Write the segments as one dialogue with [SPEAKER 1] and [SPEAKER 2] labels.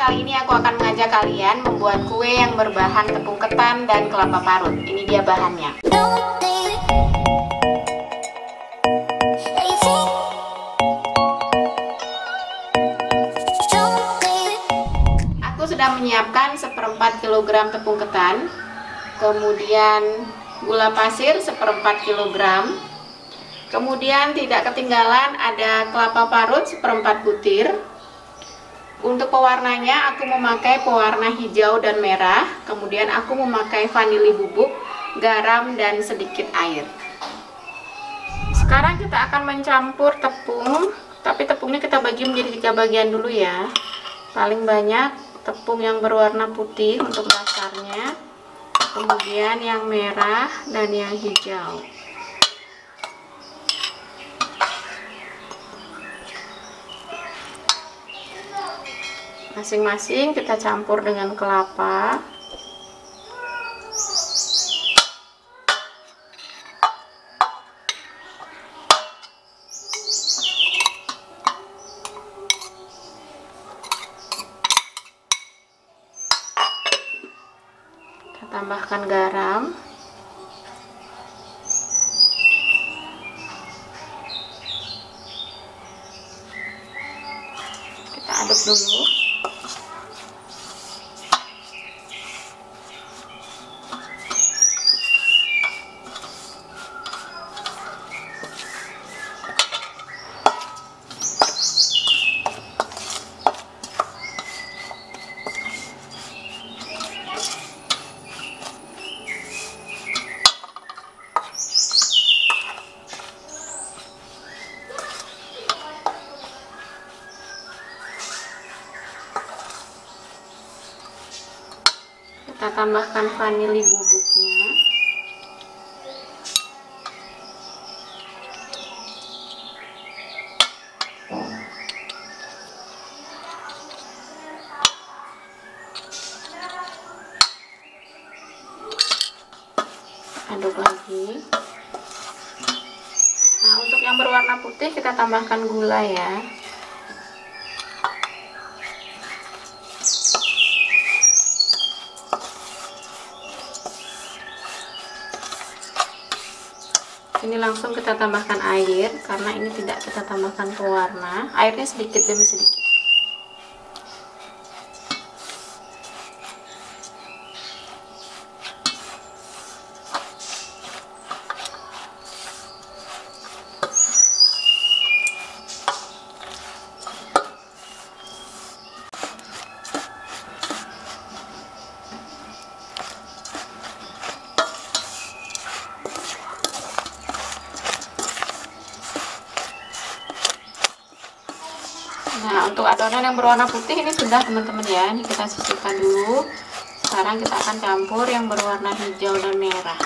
[SPEAKER 1] kali ini aku akan mengajak kalian membuat kue yang berbahan tepung ketan dan kelapa parut. Ini dia bahannya. Aku sudah menyiapkan 1/4 kg tepung ketan, kemudian gula pasir 1/4 kg, kemudian tidak ketinggalan ada kelapa parut 1/4 butir. Untuk pewarnanya aku memakai pewarna hijau dan merah, kemudian aku memakai vanili bubuk, garam, dan sedikit air. Sekarang kita akan mencampur tepung, tapi tepungnya kita bagi menjadi 3 bagian dulu ya. Paling banyak tepung yang berwarna putih untuk dasarnya, kemudian yang merah dan yang hijau. Masing-masing kita campur dengan kelapa. Kita tambahkan garam. Kita aduk dulu. Kita tambahkan vanili bubuknya. Aduk lagi. Nah, untuk yang berwarna putih kita tambahkan gula ya. Ini langsung kita tambahkan air, karena ini tidak kita tambahkan pewarna. Airnya sedikit demi sedikit. Nah, untuk adonan yang berwarna putih ini sudah teman-teman ya. Ini kita sisihkan dulu. Sekarang kita akan campur yang berwarna hijau dan merah.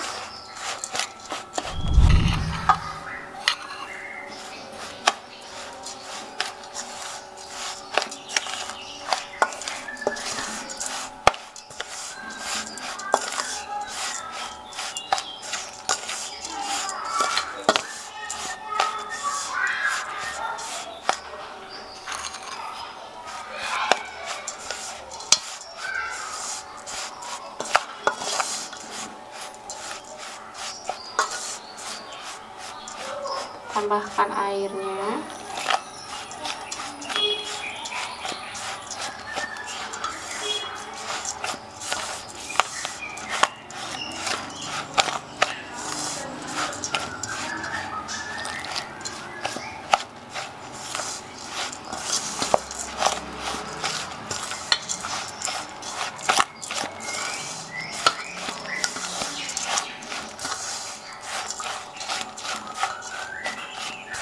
[SPEAKER 1] Tambahkan airnya.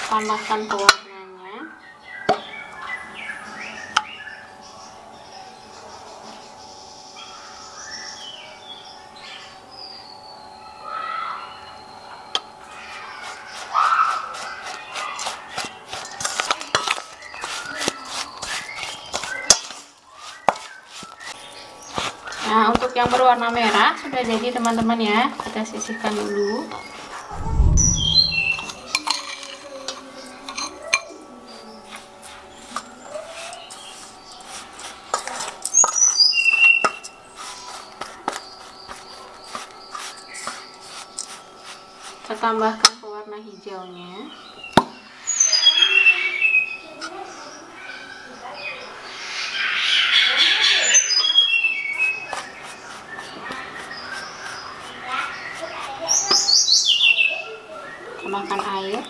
[SPEAKER 1] Tambahkan pewarnanya. Nah, untuk yang berwarna merah sudah jadi teman-teman ya. Kita sisihkan dulu. Kita tambahkan pewarna hijaunya. Tambahkan air.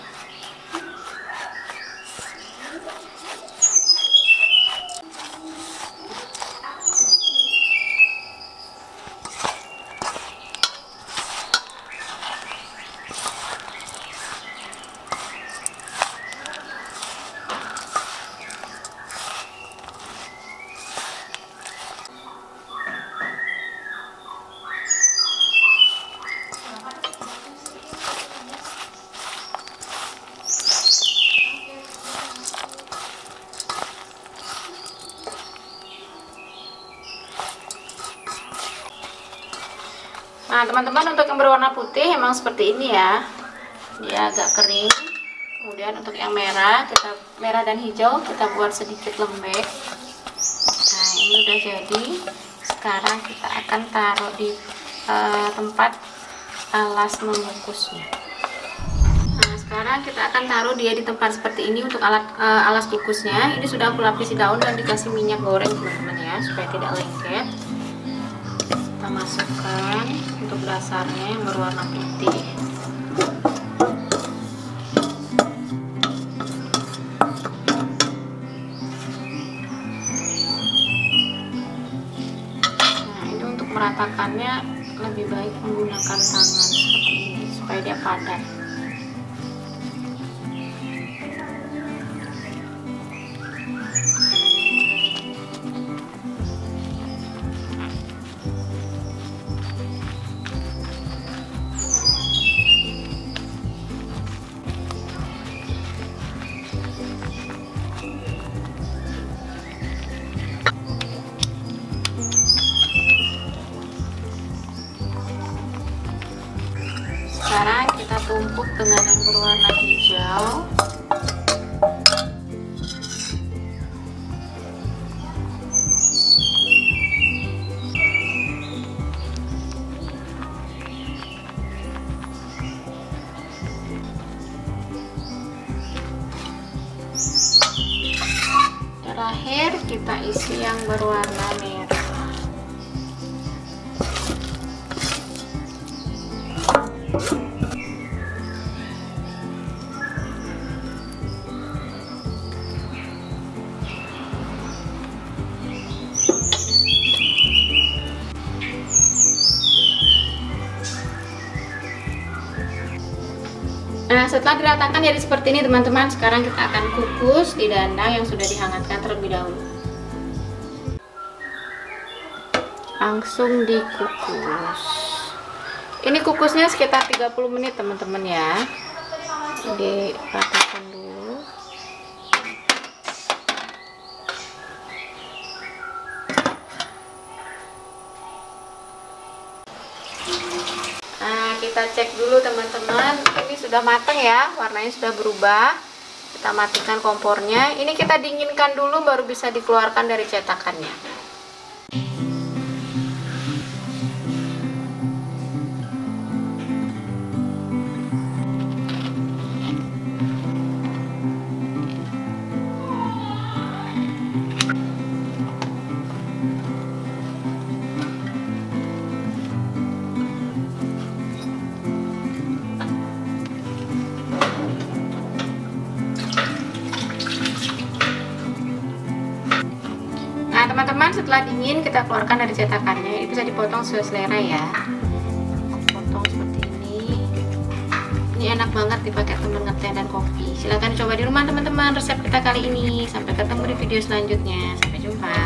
[SPEAKER 1] Nah teman-teman, untuk yang berwarna putih emang seperti ini ya, dia agak kering. Kemudian untuk yang merah, merah dan hijau kita buat sedikit lembek. Nah ini udah jadi. Sekarang kita akan taruh di tempat alas mengukusnya. Nah sekarang kita akan taruh dia di tempat seperti ini untuk alas kukusnya. Ini sudah aku lapisi daun dan dikasih minyak goreng teman-teman ya, supaya tidak lengket. Kita masukkan untuk dasarnya yang berwarna putih. Nah ini untuk meratakannya lebih baik menggunakan tangan seperti ini supaya dia padat. Sekarang kita tumpuk dengan yang berwarna hijau. Terakhir kita isi yang berwarna merah. Nah setelah diratakan jadi seperti ini teman-teman, sekarang kita akan kukus di dandang yang sudah dihangatkan terlebih dahulu. Langsung dikukus. Ini kukusnya sekitar 30 menit teman-teman ya. Diratakan dulu. Nah kita cek dulu teman-teman, ini sudah matang ya, warnanya sudah berubah. Kita matikan kompornya. Ini kita dinginkan dulu baru bisa dikeluarkan dari cetakannya. Nah teman-teman, setelah dingin kita keluarkan dari cetakannya. Ini bisa dipotong sesuai selera ya. Potong seperti ini. Ini enak banget dipakai temen ngeteh dan kopi. Silahkan coba di rumah teman-teman resep kita kali ini. Sampai ketemu di video selanjutnya. Sampai jumpa.